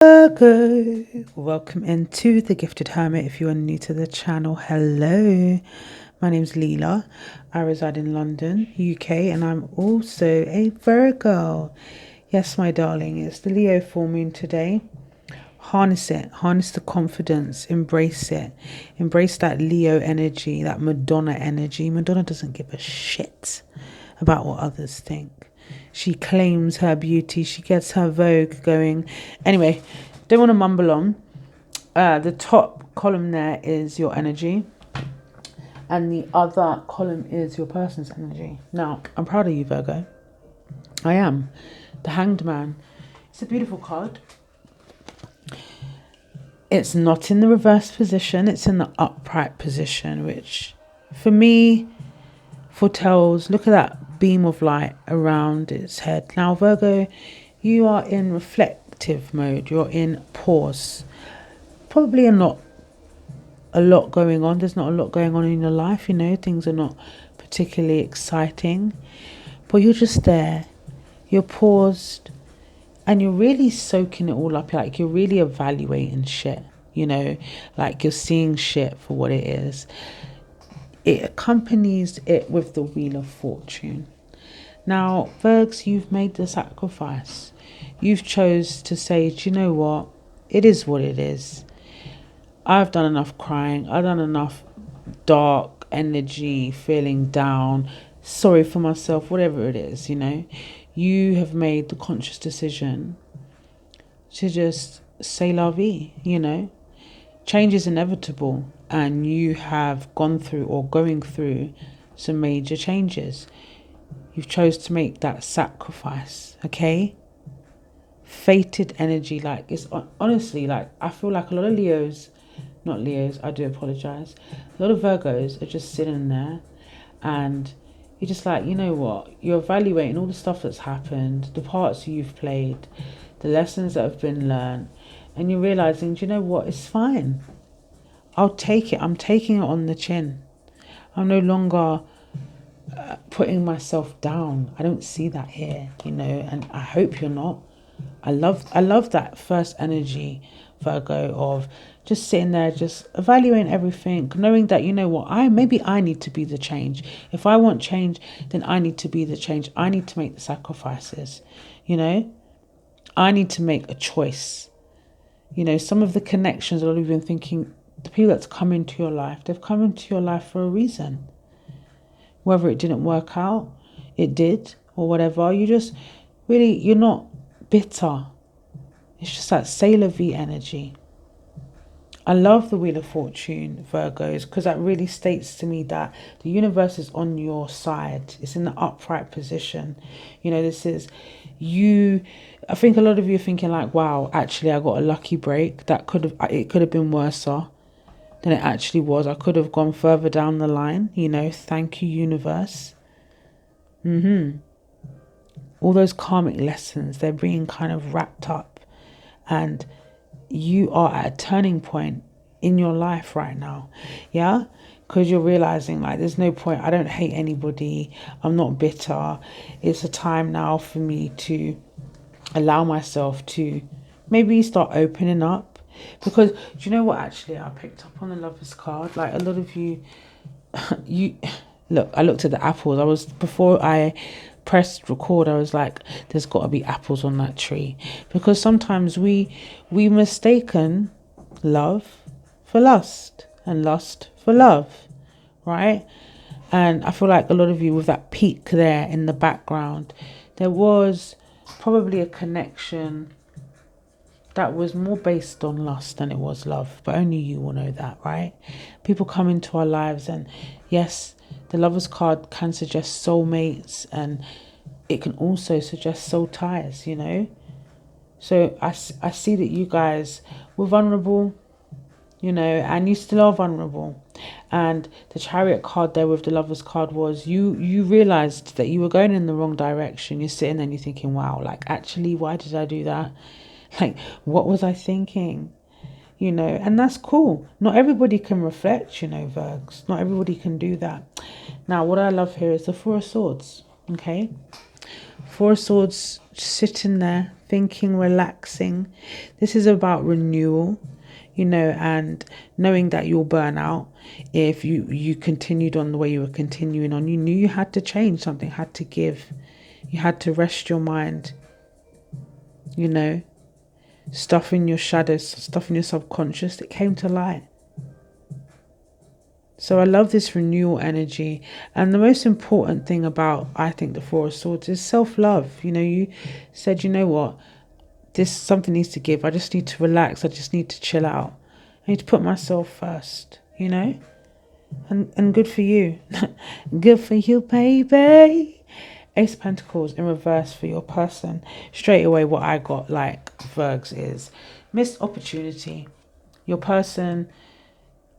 Virgo, welcome into the Gifted Hermit. If you are new to the channel, hello. My name's Leela. I reside in London, UK, and I'm also a Virgo. Yes, my darling, it's the Leo full moon today. Harness it, harness the confidence, embrace it. Embrace that Leo energy, that Madonna energy. Madonna doesn't give a shit about what others think. She claims her beauty. She gets her Vogue going. Anyway, don't want to mumble on. The top column there is your energy. And the other column is your person's energy. Now, I'm proud of you, Virgo. I am. The Hanged Man. It's a beautiful card. It's not in the reverse position. It's in the upright position, which for me foretells, look at that beam of light around its head. Now, Virgo, you are in reflective mode. You're in pause. Probably not a lot going on. There's not a lot going on in your life. You know, things are not particularly exciting. But you're just there. You're paused. And you're really soaking it all up. Like, you're really evaluating shit. You know, like you're seeing shit for what it is. It accompanies it with the Wheel of Fortune. Now, Virgs, you've made the sacrifice. You've chose to say, do you know what? It is what it is. I've done enough crying. I've done enough dark energy, feeling down, sorry for myself, whatever it is, you know. You have made the conscious decision to just say la vie, you know. Change is inevitable, and you have gone through or going through some major changes. You've chose to make that sacrifice, okay? Fated energy, like, it's honestly, like, I feel like a lot of not Leos, I do apologize. A lot of Virgos are just sitting there and you're just like, you know what? You're evaluating all the stuff that's happened, the parts you've played, the lessons that have been learned, and you're realizing, do you know what? It's fine. I'll take it. I'm taking it on the chin. I'm no longer putting myself down. I don't see that here, you know, and I hope you're not. I love that first energy, Virgo, of just sitting there, just evaluating everything, knowing that, you know what, maybe I need to be the change. If I want change, then I need to be the change. I need to make the sacrifices, you know. I need to make a choice. You know, some of the connections, a lot of you have been thinking, the people that's come into your life, they've come into your life for a reason. Whether it didn't work out, it did, or whatever, you just really, you're not bitter. It's just that c'est la vie energy. I love the Wheel of Fortune, Virgos, because that really states to me that the universe is on your side. It's in the upright position. You know, this is you. I think a lot of you are thinking like, wow, actually I got a lucky break. It could have been worse than it actually was. I could have gone further down the line, you know. Thank you, universe. All those karmic lessons, they're being kind of wrapped up, and you are at a turning point in your life right now. Yeah, because you're realizing, like, there's no point. I don't hate anybody. I'm not bitter. It's a time now for me to allow myself to maybe start opening up. Because do you know what, actually I picked up on the Lover's card? Like, a lot of you look, I looked at the apples. Before I pressed record, I was like, there's got to be apples on that tree. Because sometimes we mistaken love for lust and lust for love, right? And I feel like a lot of you, with that peak there in the background, there was probably a connection that was more based on lust than it was love. But only you will know that, right? People come into our lives, and yes, the Lover's card can suggest soulmates, and it can also suggest soul ties, you know. So I see that you guys were vulnerable, you know, and you still are vulnerable. And the Chariot card there with the Lover's card was you realized that you were going in the wrong direction. You're sitting there and you're thinking, wow, like, actually, why did I do that? Like, what was I thinking? You know, and that's cool. Not everybody can reflect, you know, Virgs. Not everybody can do that. Now, what I love here is the Four of Swords, okay? Four of Swords, sitting there, thinking, relaxing. This is about renewal, and knowing that you'll burn out if you continued on the way you were continuing on. You knew you had to change, something had to give. You had to rest your mind, stuff in your shadows, stuff in your subconscious that came to light. So I love this renewal energy. And the most important thing about, I think, the Four of Swords is self-love. You said, you know what, something needs to give. I just need to relax. I just need to chill out. I need to put myself first, and good for you. Good for you, baby. Ace of Pentacles in reverse for your person. Straight away, what I got, like Virgs, is missed opportunity. Your person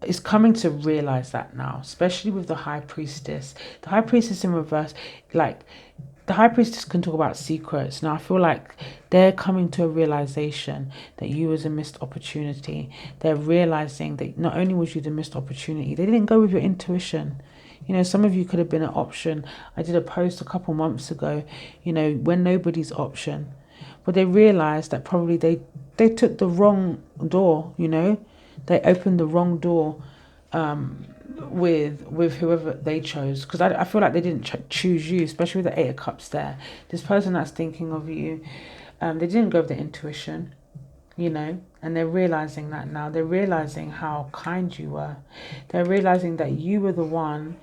is coming to realize that now, especially with the High Priestess. The High Priestess in reverse, like the High Priestess can talk about secrets. Now I feel like they're coming to a realization that you was a missed opportunity. They're realizing that not only was you the missed opportunity, they didn't go with your intuition. Some of you could have been an option. I did a post a couple months ago, when nobody's option. But they realized that probably they took the wrong door, They opened the wrong door with whoever they chose. Because I feel like they didn't choose you, especially with the Eight of Cups there. This person that's thinking of you, they didn't go with their intuition, and they're realizing that now. They're realizing how kind you were. They're realizing that you were the one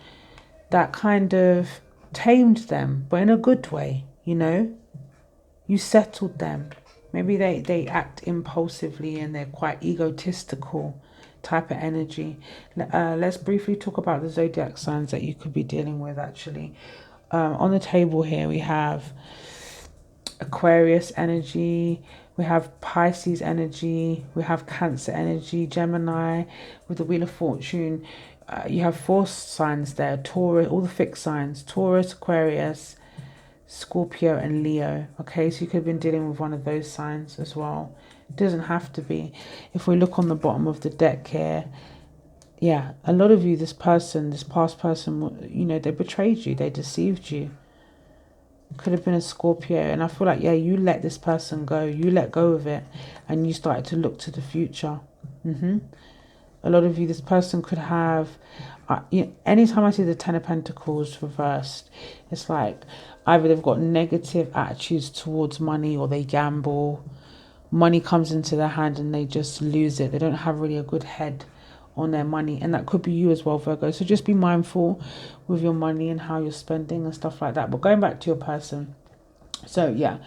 that kind of tamed them, but in a good way, You settled them. Maybe they act impulsively and they're quite egotistical type of energy. Let's briefly talk about the zodiac signs that you could be dealing with, actually. On the table here, we have Aquarius energy, we have Pisces energy, we have Cancer energy, Gemini with the Wheel of Fortune. You have 4 signs there, Taurus, all the fixed signs, Taurus, Aquarius, Scorpio and Leo. Okay, so you could have been dealing with one of those signs as well. It doesn't have to be. If we look on the bottom of the deck here, yeah, a lot of you, this past person, they betrayed you, they deceived you. Could have been a Scorpio, and I feel like, yeah, you let this person go, you let go of it, and you started to look to the future. A lot of you, this person could have, anytime I see the Ten of Pentacles reversed, it's like either they've got negative attitudes towards money, or they gamble. Money comes into their hand and they just lose it. They don't have really a good head on their money, and that could be you as well, Virgo. So just be mindful with your money and how you're spending and stuff like that. But going back to your person, so yeah,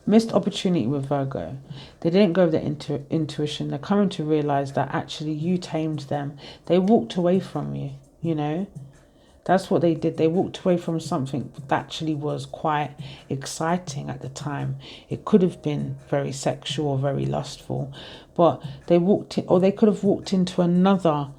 missed opportunity with Virgo. They didn't go with their intuition. They're coming to realize that actually you tamed them. They walked away from you, That's what they did. They walked away from something that actually was quite exciting at the time. It could have been very sexual or very lustful, but they could have walked into another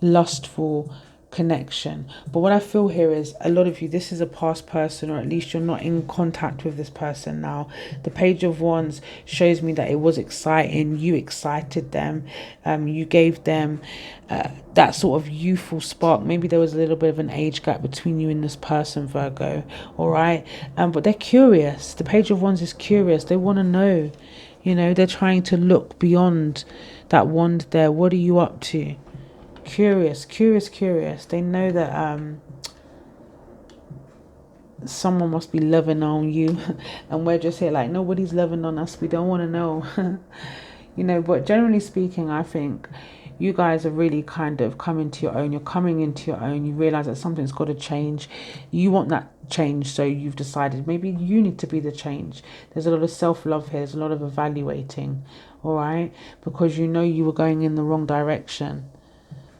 lustful connection. But what I feel here is, a lot of you, this is a past person, or at least you're not in contact with this person now. The Page of Wands shows me that it was exciting. You excited them. You gave them that sort of youthful spark. Maybe there was a little bit of an age gap between you and this person, Virgo. All right, but they're curious. The Page of Wands is curious. They want to know. They're trying to look beyond that wand there. What are you up to? Curious. They know that someone must be loving on you, and we're just here like, nobody's loving on us. We don't want to know. But generally speaking, I think you guys are really kind of coming to your own. You're coming into your own. You realize that something's got to change. You want that change, so you've decided maybe you need to be the change. There's a lot of self-love here. There's a lot of evaluating, all right, because you were going in the wrong direction.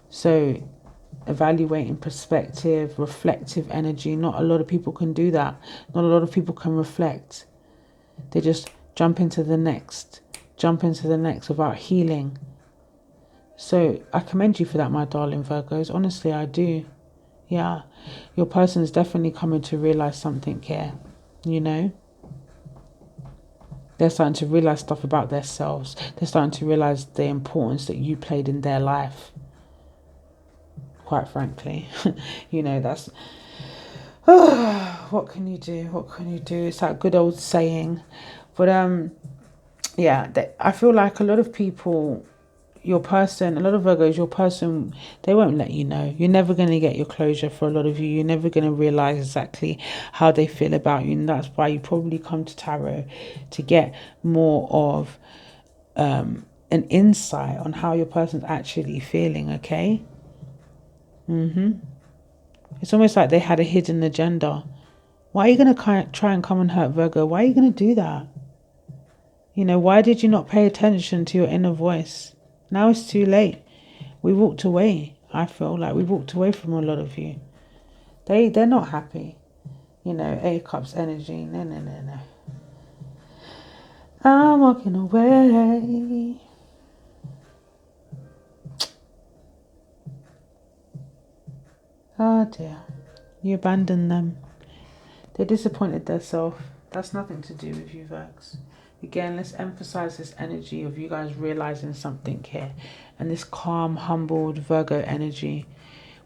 So evaluating, perspective, reflective energy. Not a lot of people can do that. Not a lot of people can reflect. They just jump into the next without healing. So I commend you for that, my darling Virgos. Honestly, I do. Yeah, your person is definitely coming to realize something here. They're starting to realize stuff about themselves. They're starting to realize the importance that you played in their life. Quite frankly, that's What can you do? What can you do? It's that good old saying. But yeah, I feel like a lot of people, your person, a lot of Virgos, your person, they won't let you know. You're never going to get your closure for a lot of you. You're never going to realize exactly how they feel about you. And that's why you probably come to tarot to get more of an insight on how your person's actually feeling, okay? It's almost like they had a hidden agenda. Why are you going to try and come and hurt Virgo? Why are you going to do that? You know, why did you not pay attention to your inner voice? Now it's too late. We walked away. I feel like we walked away from a lot of you. They're not happy. You know, 8 Cups energy. No, no, no, no. I'm walking away. Oh dear. You abandoned them. They disappointed themselves. That's nothing to do with you, Virgs. Again, let's emphasize this energy of you guys realizing something here. And this calm, humbled Virgo energy.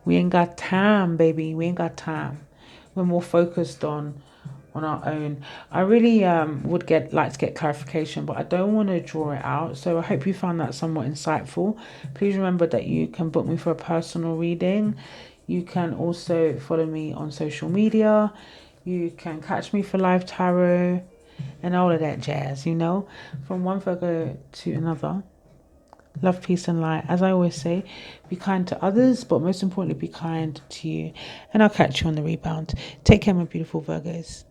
We ain't got time, baby. We ain't got time. We're more focused on our own. I really would like to get clarification, but I don't want to draw it out. So I hope you found that somewhat insightful. Please remember that you can book me for a personal reading. You can also follow me on social media. You can catch me for live tarot and all of that jazz, you know, from one Virgo to another. Love, peace and light. As I always say, be kind to others, but most importantly, be kind to you. And I'll catch you on the rebound. Take care, my beautiful Virgos.